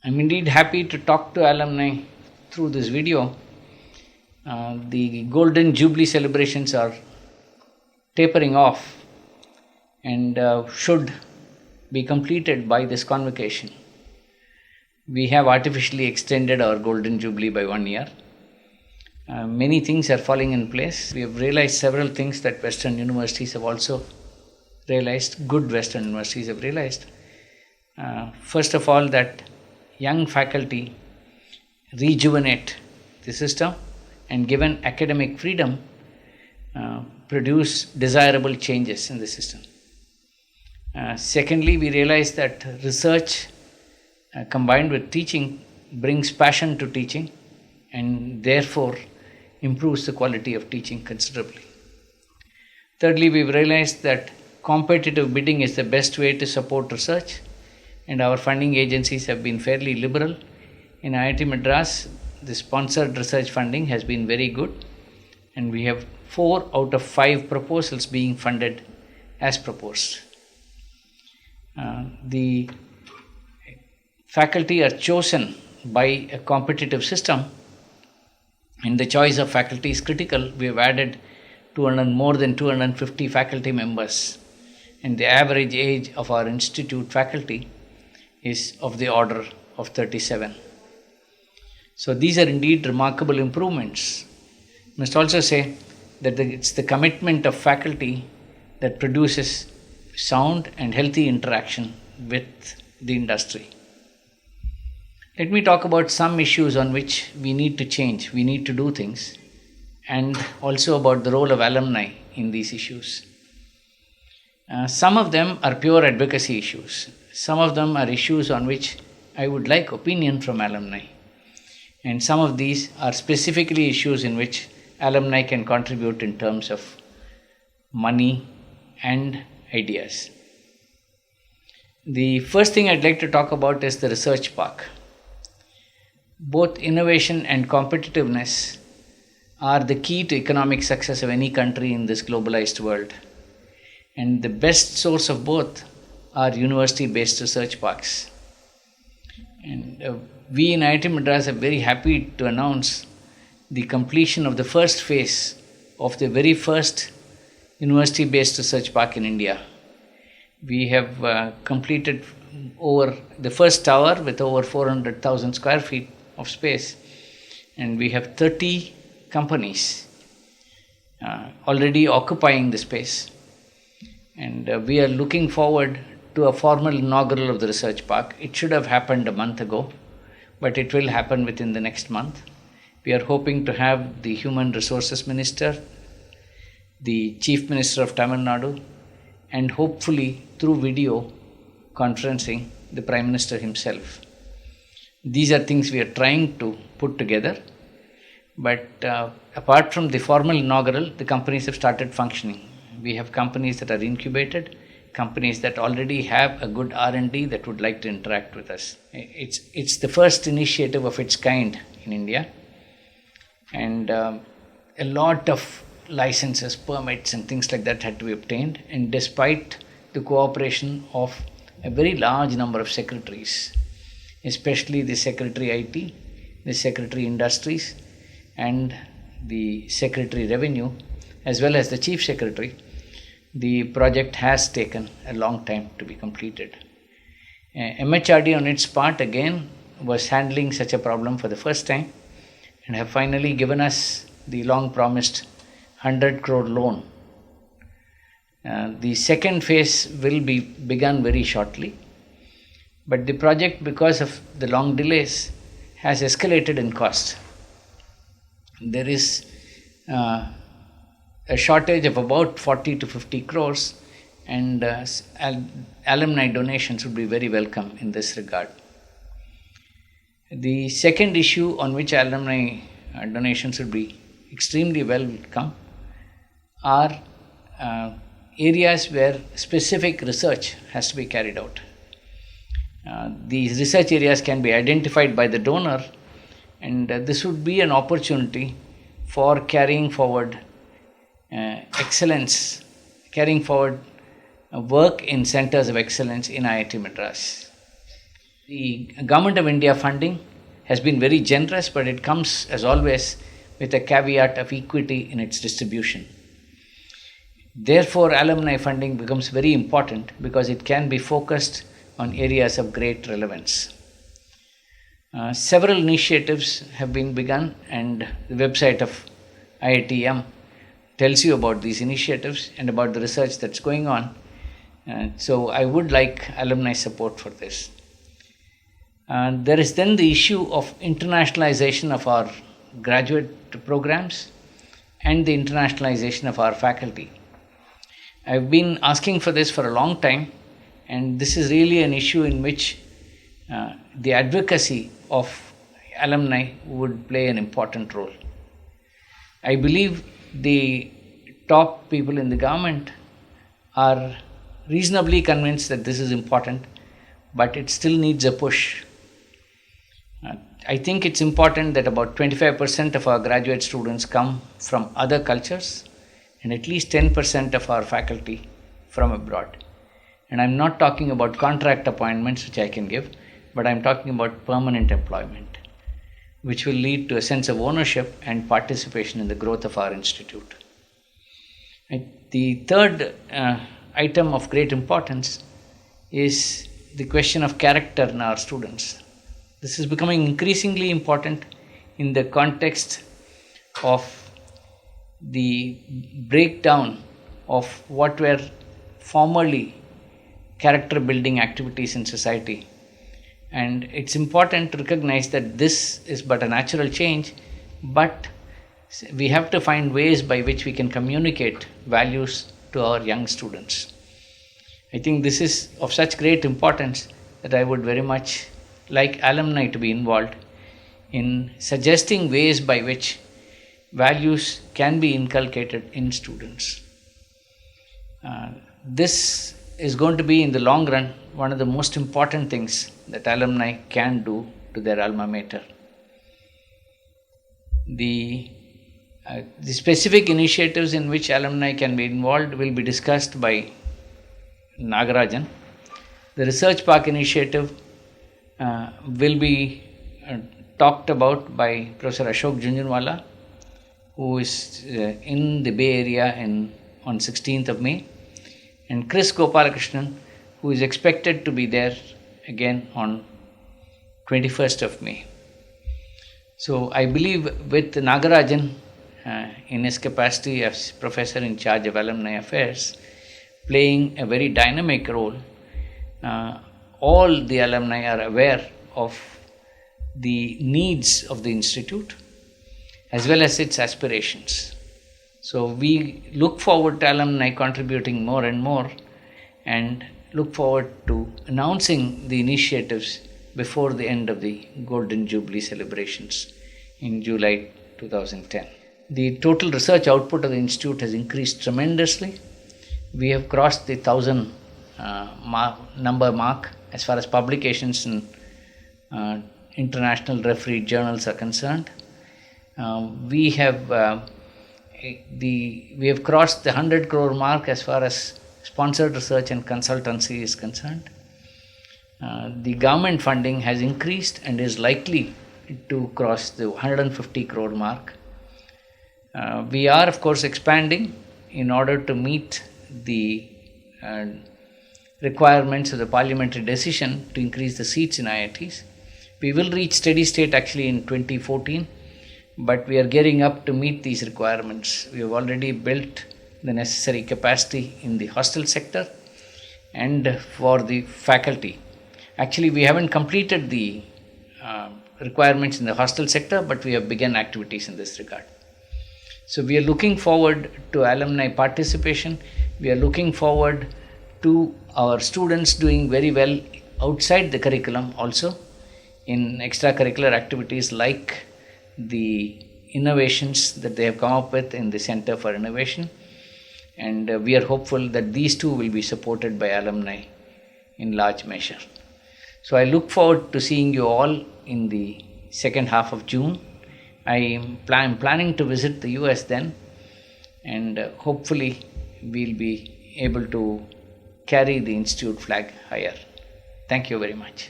I'm indeed happy to talk to alumni through this video. The Golden Jubilee celebrations are tapering off and should be completed by this convocation. We have artificially extended our Golden Jubilee by 1 year. Many things are falling in place. We have realized several things that Western universities have also realized, good Western universities have realized. First of all, that young faculty rejuvenate the system and given academic freedom, produce desirable changes in the system. Secondly, we realize that research combined with teaching brings passion to teaching and therefore improves the quality of teaching considerably. Thirdly, we've realized that competitive bidding is the best way to support research, and our funding agencies have been fairly liberal. In IIT Madras, the sponsored research funding has been very good, and we have 4 out of 5 proposals being funded as proposed. The faculty are chosen by a competitive system, and the choice of faculty is critical. We have added more than 250 faculty members, and the average age of our institute faculty is of the order of 37. So these are indeed remarkable improvements. I must also say that it's the commitment of faculty that produces sound and healthy interaction with the industry. Let me talk about some issues on which we need to change, we need to do things, and also about the role of alumni in these issues. Some of them are pure advocacy issues. Some of them are issues on which I would like opinion from alumni. And some of these are specifically issues in which alumni can contribute in terms of money and ideas. The first thing I'd like to talk about is the research park. Both innovation and competitiveness are the key to economic success of any country in this globalized world. And the best source of both are university-based research parks. And we in IIT Madras are very happy to announce the completion of the first phase of the very first university-based research park in India. We have completed over the first tower with over 400,000 square feet of space, and we have 30 companies already occupying the space. And we are looking forward to a formal inaugural of the research park. It should have happened a month ago, but it will happen within the next month. We are hoping to have the Human Resources Minister, the Chief Minister of Tamil Nadu, and hopefully through video conferencing, the Prime Minister himself. These are things we are trying to put together. But apart from the formal inaugural, the companies have started functioning. We have companies that are incubated, companies that already have a good R&D that would like to interact with us. It's the first initiative of its kind in India. And a lot of licenses, permits and things like that had to be obtained. And despite the cooperation of a very large number of secretaries, especially the Secretary IT, the Secretary Industries, and the Secretary Revenue, as well as the Chief Secretary, the project has taken a long time to be completed. MHRD on its part again was handling such a problem for the first time and have finally given us the long promised 100 crore loan. The second phase will be begun very shortly, but the project, because of the long delays, has escalated in cost. There is a shortage of about 40 to 50 crores, and alumni donations would be very welcome in this regard. The second issue on which alumni donations would be extremely welcome are areas where specific research has to be carried out. These research areas can be identified by the donor, and this would be an opportunity for carrying forward excellence, carrying forward work in centers of excellence in IIT Madras. The Government of India funding has been very generous, but it comes, as always, with a caveat of equity in its distribution. Therefore, alumni funding becomes very important because it can be focused on areas of great relevance. Several initiatives have been begun, and the website of IITM tells you about these initiatives and about the research that's going on. So, I would like alumni support for this. There is then the issue of internationalization of our graduate programs and the internationalization of our faculty. I've been asking for this for a long time, and this is really an issue in which the advocacy of alumni would play an important role. I believe the top people in the government are reasonably convinced that this is important, but it still needs a push. I think it's important that about 25% of our graduate students come from other cultures and at least 10% of our faculty from abroad. And I'm not talking about contract appointments, which I can give, but I'm talking about permanent employment, which will lead to a sense of ownership and participation in the growth of our institute. The third item of great importance is the question of character in our students. This is becoming increasingly important in the context of the breakdown of what were formerly character building activities in society. And it's important to recognize that this is but a natural change, but we have to find ways by which we can communicate values to our young students. I think this is of such great importance that I would very much like alumni to be involved in suggesting ways by which values can be inculcated in students. This is going to be, in the long run, one of the most important things that alumni can do to their alma mater. The specific initiatives in which alumni can be involved will be discussed by Nagarajan. The Research Park initiative will be talked about by Professor Ashok Jhunjhunwala, who is in the Bay Area on 16th of May, and Chris Gopalakrishnan, who is expected to be there again on 21st of May. So I believe with Nagarajan in his capacity as professor in charge of alumni affairs, playing a very dynamic role, all the alumni are aware of the needs of the institute as well as its aspirations. So we look forward to alumni contributing more and more, and look forward to announcing the initiatives before the end of the Golden Jubilee celebrations in July 2010. The total research output of the institute has increased tremendously. We have crossed the 1,000 number mark as far as publications in international refereed journals are concerned. We have crossed the 100 crore mark as far as sponsored research and consultancy is concerned. The government funding has increased and is likely to cross the 150 crore mark. We are, of course, expanding in order to meet the requirements of the parliamentary decision to increase the seats in IITs. We will reach steady state actually in 2014, but we are gearing up to meet these requirements. We have already built the necessary capacity in the hostel sector and for the faculty. Actually, we haven't completed the requirements in the hostel sector, but we have begun activities in this regard. So we are looking forward to alumni participation. We are looking forward to our students doing very well outside the curriculum also in extracurricular activities like the innovations that they have come up with in the Center for Innovation. And we are hopeful that these two will be supported by alumni in large measure. So I look forward to seeing you all in the second half of June. I am planning to visit the US then, and hopefully we'll be able to carry the institute flag higher. Thank you very much.